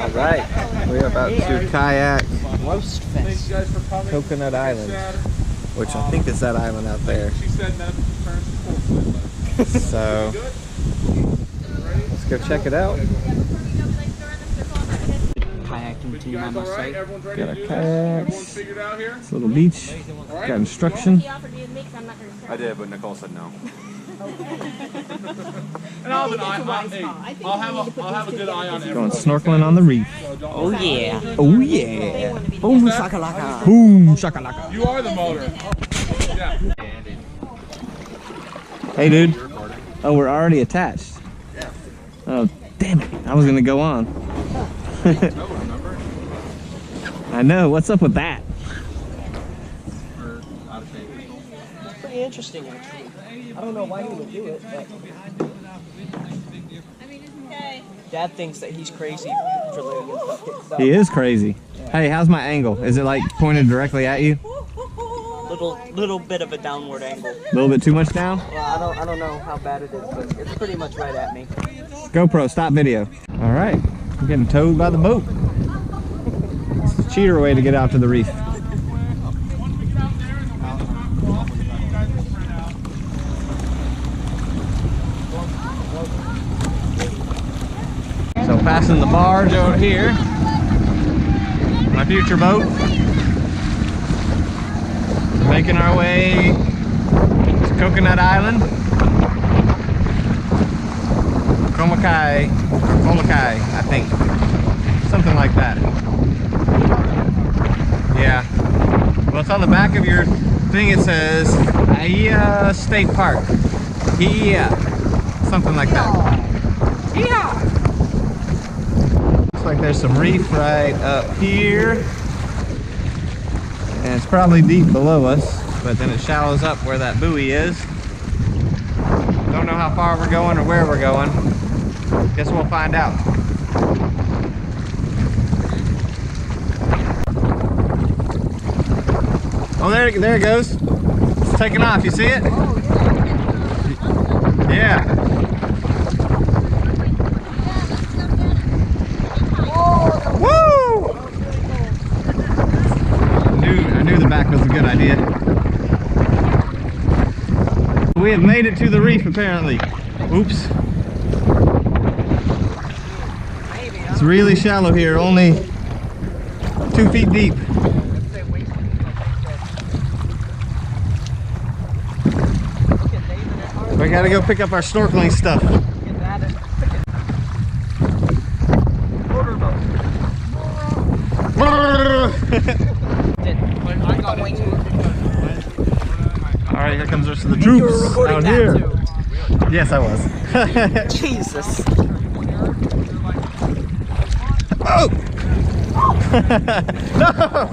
Alright, we're about to kayak Roast Fest. Coconut Island, which I think is that island out there. So, let's go check it out. Kayaking team, I must say. Got our kayaks, it's a little beach, got instruction. I did, but Nicole said no. And I'll have a good eye on everyone. Going snorkeling on the reef. Oh yeah. Oh yeah. Boom shakalaka. Boom shakalaka. You are the motor. Yeah. Hey dude. Oh, we're already attached. Oh, damn it. I was gonna go on. I know. What's up with that? Pretty interesting, actually. I don't know why he would do it, but Dad thinks that he's crazy for letting himself. He is crazy. Hey, how's my angle? Is it like pointed directly at you? Little bit of a downward angle. A little bit too much down? Well, I don't know how bad it is, but it's pretty much right at me. GoPro, stop video. All right, I'm getting towed by the boat. It's the cheater way to get out to the reef. So passing the barge over here, my future boat. Making our way to Coconut Island. Komakai, I think. Something like that. Yeah. Well, it's on the back of your thing. It says Kayak State Park. Yeah. Something like that. Yeah. Looks like there's some reef right up here. And it's probably deep below us, but then it shallows up where that buoy is. Don't know how far we're going or where we're going. Guess we'll find out. Oh, there it goes. It's taking off. You see it? Yeah. Woo! I knew the back was a good idea. We have made it to the reef, apparently. Oops. It's really shallow here, only 2 feet deep. We gotta go pick up our snorkeling stuff. Alright, here comes the rest of the troops out here. Yes, I was. Jesus. Oh! No!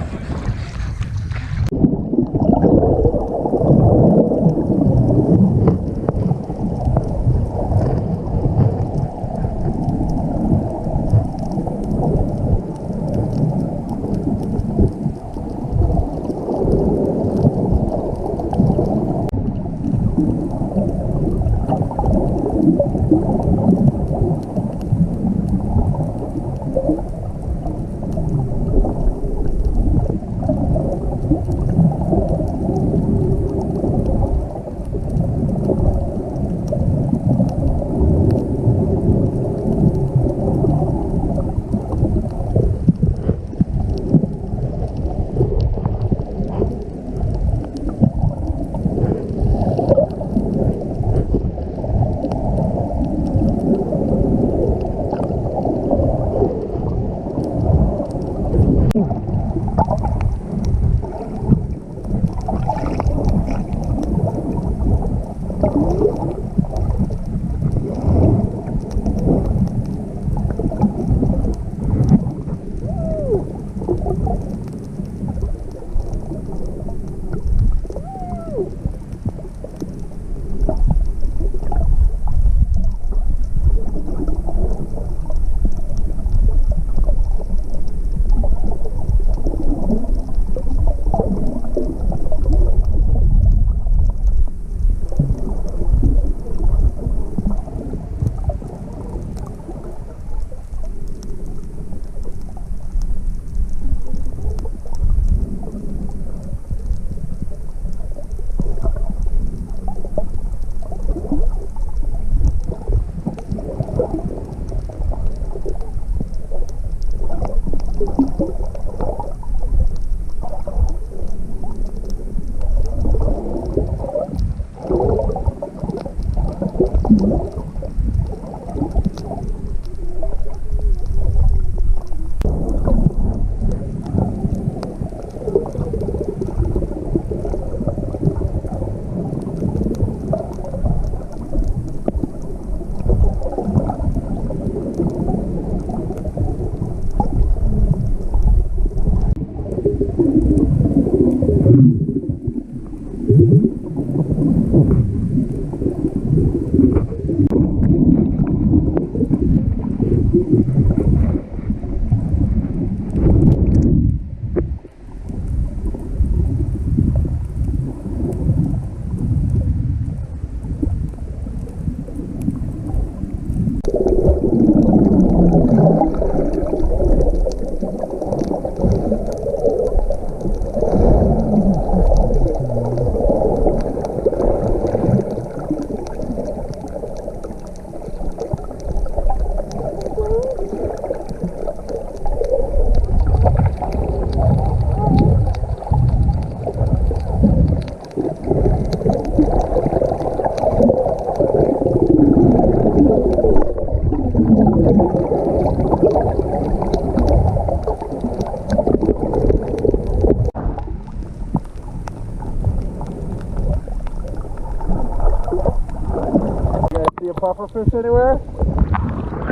pufferfish anywhere?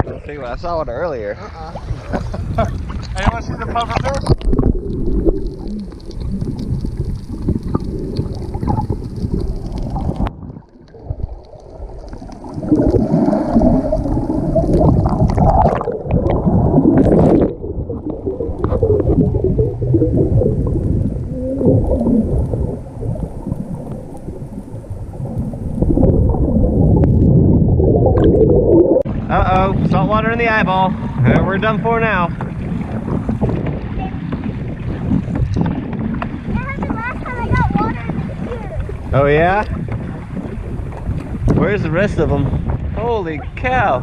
Let's see, I saw one earlier. Anyone see the pufferfish? Uh-oh, salt water in the eyeball. We're done for now. That happened last time I got water in the ears. Oh yeah? Where's the rest of them? Holy cow.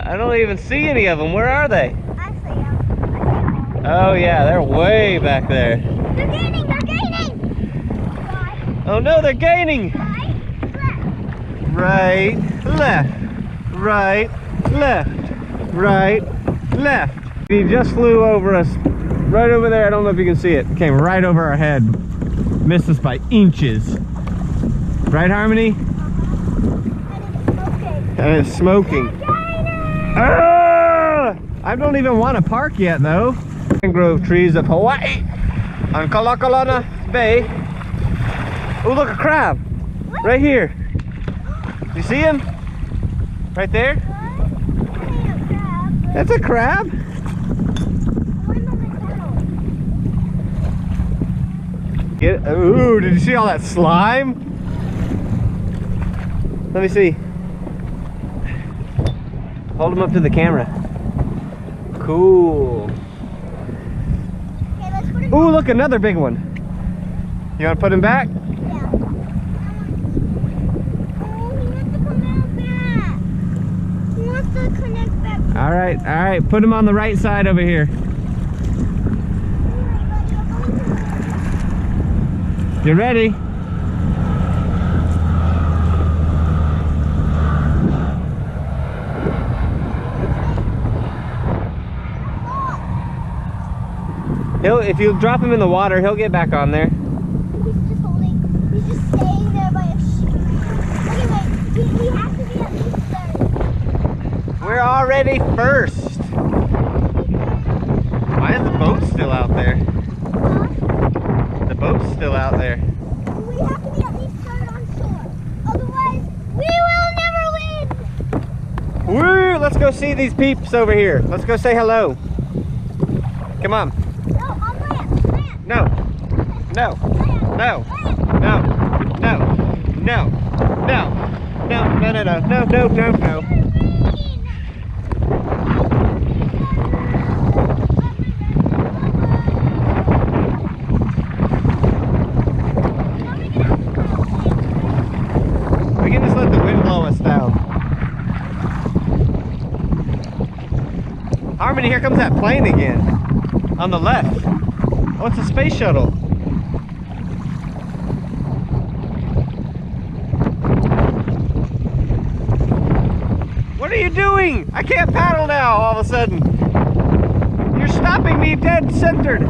I don't even see any of them. Where are they? I see them. Oh yeah, they're way back there. They're gaining, they're gaining! Right, Oh no, they're gaining! right, left. Right, left, right, left. He just flew over us, right over there. I don't know if you can see it. Came right over our head. Missed us by inches. Right, Harmony? And it's smoking. Ah! I don't even want to park yet, though. Mangrove trees of Hawaii on Kalakalana Bay. Oh, look, a crab. Right here. You see him? Right there? That's a crab. Ooh, did you see all that slime? Let me see. Hold him up to the camera. Cool. Okay, let's put it Ooh, look, another big one. You want to put him back? down. Oh, he wants to come out back. He wants to connect back. All right. Put him on the right side over here. You ready? If you drop him in the water, he'll get back on there. He's just holding, he's just staying there by a string. Okay, wait, he has to be at least third. We're already first. Why is the boat still out there? The boat's still out there. We have to be at least third on shore. Otherwise, we will never win. Woo! Let's go see these peeps over here. Let's go say hello. Come on. No, on land, land. No. No. No. No. No. No. No. No. No. No. No. No. No. No. No. We can just let the wind blow us down. Harmony, here comes that plane again. On the left. Oh, it's a space shuttle. What are you doing? I can't paddle now all of a sudden. You're stopping me dead centered.